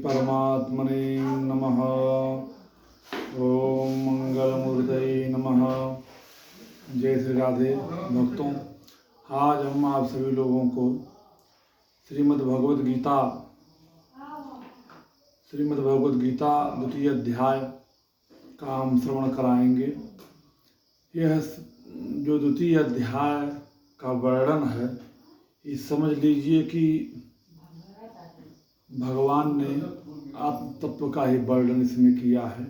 परमात्मने नमः। ओम मंगलमूर्तये नमः। जय श्री राधे भक्तों, आज हम आप सभी लोगों को श्रीमद् भगवद गीता द्वितीय अध्याय का हम श्रवण कराएंगे। यह जो द्वितीय अध्याय का वर्णन है, ये समझ लीजिए कि भगवान ने आत्म तत्व का ही वर्णन इसमें किया है,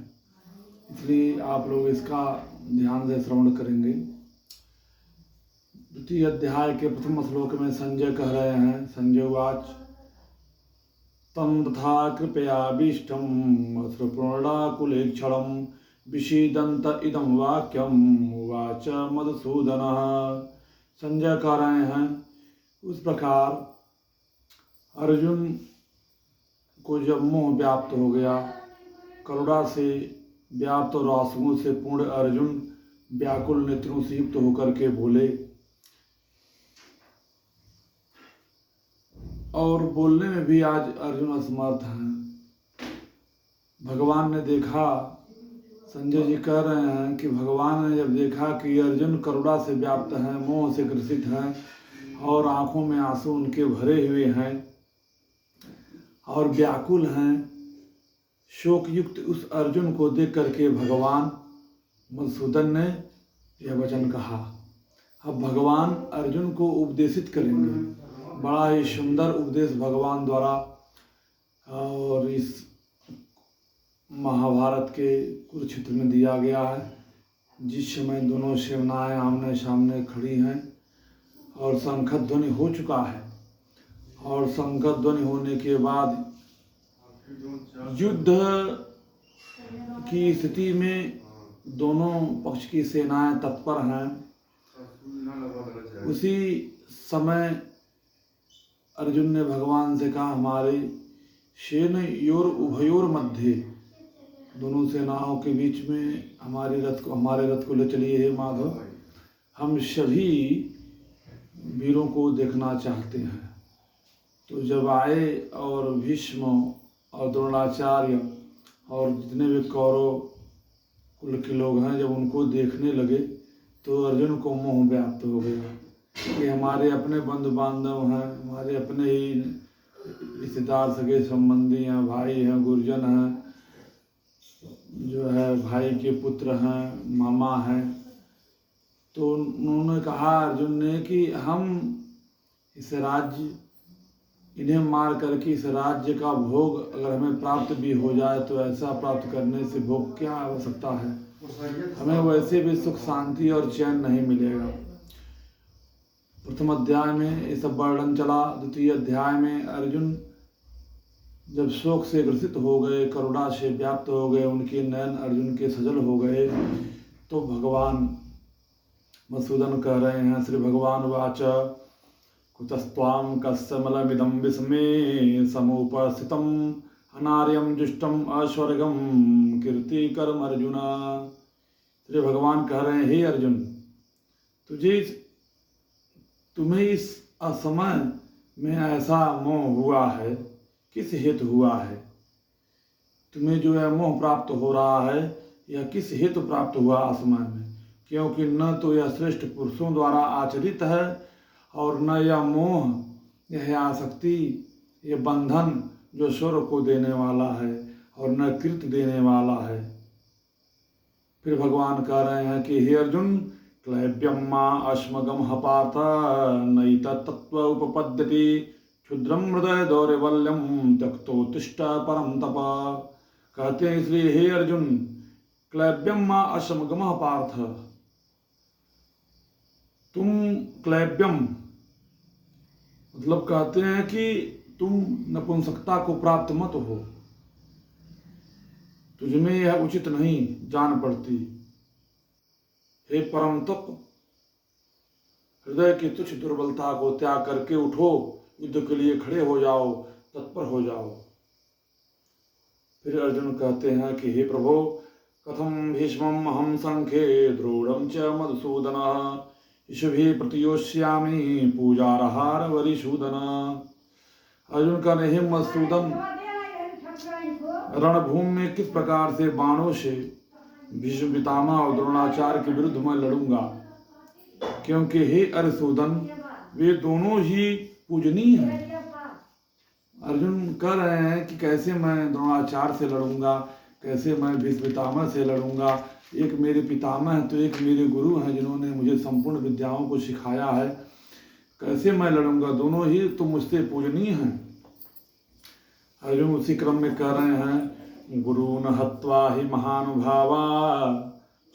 इसलिए आप लोग इसका ध्यान से श्रवण करेंगे। द्वितीय अध्याय के प्रथम श्लोक में संजय कह रहे हैं, संजय उवाच तम तथा कृपयाभीष्टम् अश्रुपूर्णाकुलेक्षणं विषीदन्त इदं वाक्यम् उवाच मधुसूदनः। संजय कह रहे हैं, उस प्रकार अर्जुन को जब मोह व्याप्त हो गया, करुणा से व्याप्त और आंसुओं से पूर्ण अर्जुन व्याकुल नेत्रों से युक्त होकर के बोले, और बोलने में भी आज अर्जुन असमर्थ हैं। भगवान ने देखा, संजय जी कह रहे हैं कि भगवान ने जब देखा कि अर्जुन करुणा से व्याप्त हैं, मोह से ग्रसित हैं और आंखों में आंसू उनके भरे हुए हैं और व्याकुल हैं, शोक युक्त उस अर्जुन को देख करके भगवान मधुसूदन ने यह वचन कहा। अब भगवान अर्जुन को उपदेशित करेंगे। बड़ा ही सुंदर उपदेश भगवान द्वारा और इस महाभारत के कुरुक्षेत्र में दिया गया है। जिस समय दोनों सेनाएं आमने सामने खड़ी हैं और शंखध्वनि हो चुका है, और शंखध्वनि होने के बाद युद्ध की स्थिति में दोनों पक्ष की सेनाएं तत्पर हैं। उसी समय अर्जुन ने भगवान से कहा, हमारे सेनयोर उभयोर मध्य, दोनों सेनाओं के बीच में हमारे रथ को ले चलिए हे माधव, हम सभी वीरों को देखना चाहते हैं। तो जब आए और भीष्म और द्रोणाचार्य और जितने भी कौरव कुल के लोग हैं, जब उनको देखने लगे तो अर्जुन को मोह व्याप्त हो गया कि हमारे अपने बंधु बांधव हैं, हमारे अपने ही रिश्तेदार सगे संबंधी हैं, भाई हैं, गुरुजन हैं, जो है भाई के पुत्र हैं, मामा हैं। तो उन्होंने कहा अर्जुन ने कि हम इस राज्य, इन्हें मार करके इस राज्य का भोग अगर हमें प्राप्त भी हो जाए तो ऐसा प्राप्त करने से भोग क्या आवश्यकता है, हमें वैसे भी सुख शांति और चैन नहीं मिलेगा। प्रथम अध्याय में ये सब वर्णन चला। द्वितीय अध्याय में अर्जुन जब शोक से ग्रसित हो गए, करुणा से व्याप्त हो गए, उनके नयन अर्जुन के सजल हो गए, तो भगवान मधुसूदन कह रहे हैं, श्री भगवान वाच कुतस्त्वां कस्मलमिदं विस्मे समुपस्थितम् अनार्यं जुष्टम अस्वर्गम कीर्तिकरम अर्जुन। श्री भगवान कह रहे हैं, हे अर्जुन, तुम्हें इस असमय में ऐसा मोह हुआ है, किस हेतु हुआ है? तुम्हें जो है मोह प्राप्त हो रहा है, यह किस हेतु प्राप्त हुआ असमय में? क्योंकि न तो यह श्रेष्ठ पुरुषों द्वारा आचरित है और न यह मोह, यह आसक्ति, यह बंधन जो स्वर्ग को देने वाला है और न कीर्ति देने वाला है। फिर भगवान कह रहे हैं कि हे अर्जुन, क्लैब्यम मां अश्मगम हपार्थ नैतत्त्व उपपद्यति क्षुद्रम हृदय दौर्बल्यम त्यक्तोत्तिष्ठ परम तप। कहते हैं इसलिए हे अर्जुन, क्लैब्यम मां अश्मगम पार्थ, तुम क्लैब्यम मतलब कहते हैं कि तुम नपुंसकता को प्राप्त मत हो, तुझमें यह उचित नहीं जान पड़ती। हे परम तप, हृदय की तुच्छ दुर्बलता को त्याग करके उठो, युद्ध के लिए खड़े हो जाओ, तत्पर हो जाओ। फिर अर्जुन कहते हैं कि हे प्रभो, कथम भीष्मम अहम संख्ये द्रोणम च मधुसूदन ईशुभि प्रतियोष्यामि पूजारहार वरिशूदन। अर्जुन का नहीं मधुसूदन, रणभूमि में किस प्रकार से बाणों से भीष्म पितामह और द्रोणाचार्य के विरुद्ध मैं लड़ूंगा, क्योंकि हे अरिसूदन वे दोनों ही पूजनीय हैं। अर्जुन कह रहे हैं कि कैसे मैं द्रोणाचार्य से लड़ूंगा, कैसे मैं भीष्म पितामह से लड़ूंगा। एक मेरे पितामह हैं तो एक मेरे गुरु हैं जिन्होंने मुझे संपूर्ण विद्याओं को सिखाया है, कैसे मैं लड़ूंगा, दोनों ही तो मुझसे पूजनीय हैं। अर्जुन उसी क्रम में कह रहे हैं गुरून् हत्वा हि महानुभावा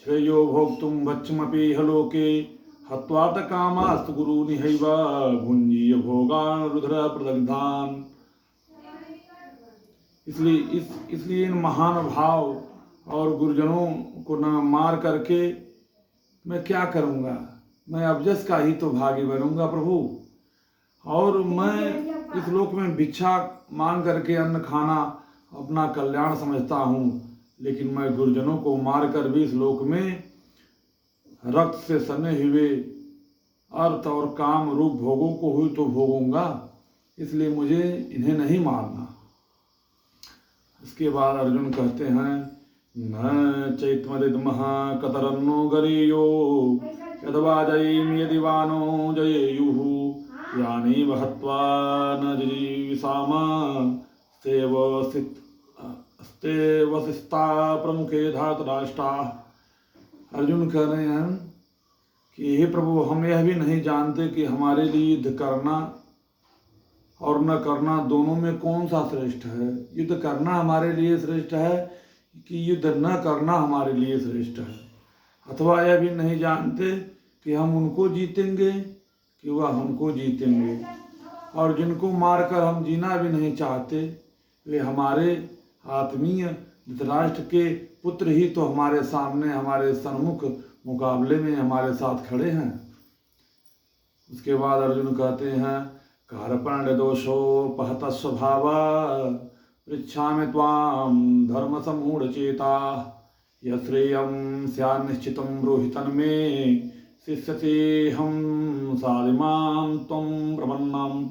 श्रेयो भोक्तुं भक्षमपि लोके हत्वा त कामास्तु गुरूनिहैव भुञ्जीय भोगान् रुधिर प्रदग्धान्। इसलिए इन महान भाव और गुरुजनों को न मार करके मैं क्या करूँगा, मैं अबजस का ही तो भागी बनूंगा प्रभु। और मैं इस लोक में भिक्षा मांग करके अन्न खाना अपना कल्याण समझता हूँ, लेकिन मैं गुरुजनों को मार कर भी इस लोक में रक्त से सने हुए अर्थ और काम रूप भोगों को हुई तो भोगूंगा, इसलिए मुझे इन्हें नहीं मारना। इसके बाद अर्जुन कहते हैं न चैत्मदिद्मः कतरन्नो गरीयो यदवा जयेम यदि वानो जयेयुः यानि हत्वा न जीविषाम स्ते वसिष्ठा प्रमुखे धातराष्ट्रा। अर्जुन कह रहे हैं कि हे प्रभु, हम यह भी नहीं जानते कि हमारे लिए युद्ध करना और न करना दोनों में कौन सा श्रेष्ठ है। युद्ध करना हमारे लिए श्रेष्ठ है कि युद्ध न करना हमारे लिए श्रेष्ठ है। अथवा यह भी नहीं जानते कि हम उनको जीतेंगे कि वह हमको जीतेंगे। और जिनको मारकर हम जीना भी नहीं चाहते वे हमारे आत्मीय धृतराष्ट्र के पुत्र ही तो हमारे सामने हमारे सन्मुख मुकाबले में हमारे साथ खड़े हैं। उसके बाद अर्जुन कहते हैं कारपण्य दोषोपहत स्वभावा पृच्छामि त्वां धर्म समूढ़ चेता यश्रेयं स्यात् निश्चितं ब्रूहि तन्मे शिष्यते हम साधिमां त्वं प्रपन्नं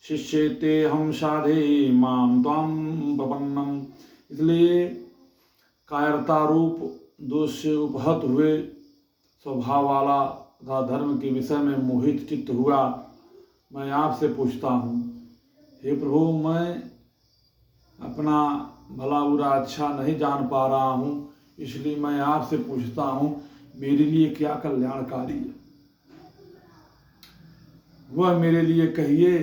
शिष्येते हम साधे मां त्वं प्रपन्नम। इसलिए कायरता रूप दोष से उपहत हुए स्वभाव वाला तथा धर्म के विषय में मोहित चित्त हुआ मैं आपसे पूछता हूँ, हे प्रभु, मैं अपना भला बुरा अच्छा नहीं जान पा रहा हूँ, इसलिए मैं आपसे पूछता हूँ मेरे लिए क्या कल्याणकारी है, वह मेरे लिए कहिए,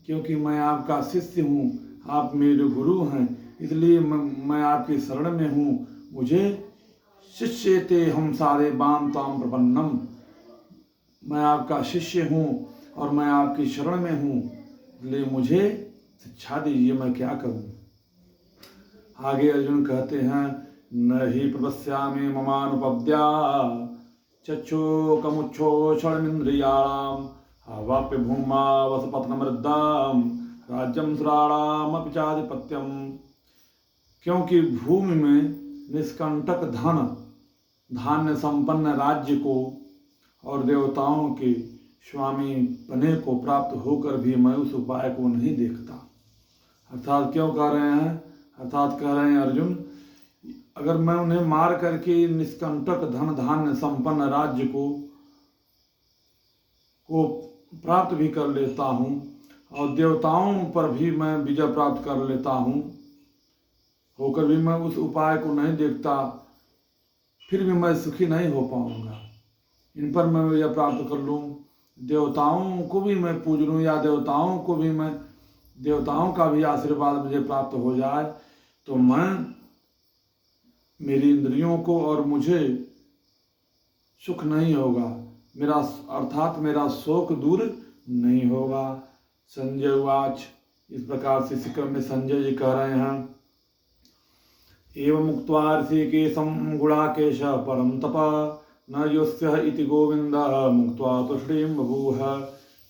क्योंकि मैं आपका शिष्य हूँ, आप मेरे गुरु हैं, इसलिए मैं आपकी शरण में हूँ। मुझे शिष्यते हम सारे बाम ताम प्रपन्नम, मैं आपका शिष्य हूँ और मैं आपकी शरण में हूँ, इसलिए मुझे शिक्षा दीजिए, मैं क्या करूँ। आगे अर्जुन कहते हैं न ही प्रपश्यामि ममानुपद्या चक्षुकमुच्छोषणमिन्द्रियाणाम् अवाप्य भूमा वसपत्नमृद्धाम राज्यम सुराणामपि चाधिपत्यम। क्योंकि भूमि में निष्कंटक धन धान्य संपन्न राज्य को और देवताओं के स्वामी पने को प्राप्त होकर भी मैं उस उपाय को नहीं देखता। अर्थात क्यों कह रहे हैं, अर्थात कह रहे हैं अर्जुन, अगर मैं उन्हें मार करके निष्कंटक धन धान्य संपन्न राज्य को प्राप्त भी कर लेता हूँ और देवताओं पर भी मैं विजय प्राप्त कर लेता हूँ, होकर भी मैं उस उपाय को नहीं देखता, फिर भी मैं सुखी नहीं हो पाऊंगा। इन पर मैं विजय प्राप्त कर लूँ, देवताओं को भी मैं पूज लूँ या देवताओं का भी आशीर्वाद मुझे प्राप्त हो जाए, तो मैं मेरी इंद्रियों को और मुझे सुख नहीं होगा, मेरा शोक दूर नहीं होगा। संजय उवाच। इस प्रकार से क्रम में संजय जी कह रहे हैं एवं मुक्त्वा ऋषिकेशं गुणाकेश परम तप न योत्स्य इति गोविंद मुक्त्वा तुष्टिं बभूव।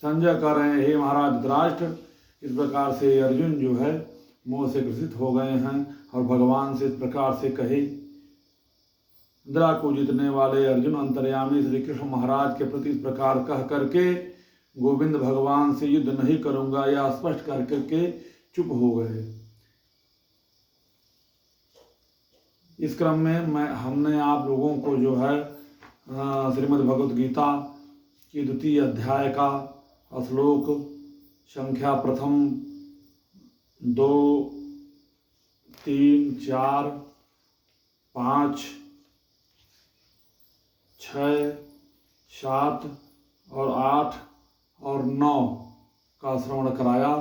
संजय कह रहे हैं हे महाराज धृतराष्ट्र, इस प्रकार से अर्जुन जो है मोह से ग्रसित हो गए हैं और भगवान से इस प्रकार से कहे। इंद्रा को जीतने वाले अर्जुन अंतर्यामी श्री कृष्ण महाराज के प्रति इस प्रकार कह करके गोविंद भगवान से युद्ध नहीं करूंगा या स्पष्ट कर करके चुप हो गए। इस क्रम में हमने आप लोगों को जो है श्रीमद् भगवत गीता की 2 अध्याय का श्लोक संख्या प्रथम 2, 3, 4, 5, 6, 7 और 8 और 9 का श्रवण कराया।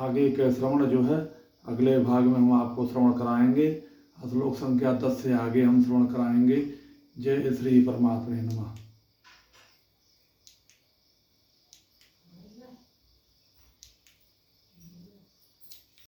आगे के श्रवण जो है अगले भाग में हम आपको श्रवण कराएंगे। श्लोक संख्या 10 से आगे हम श्रवण कराएंगे। जय श्री परमात्मा नमः।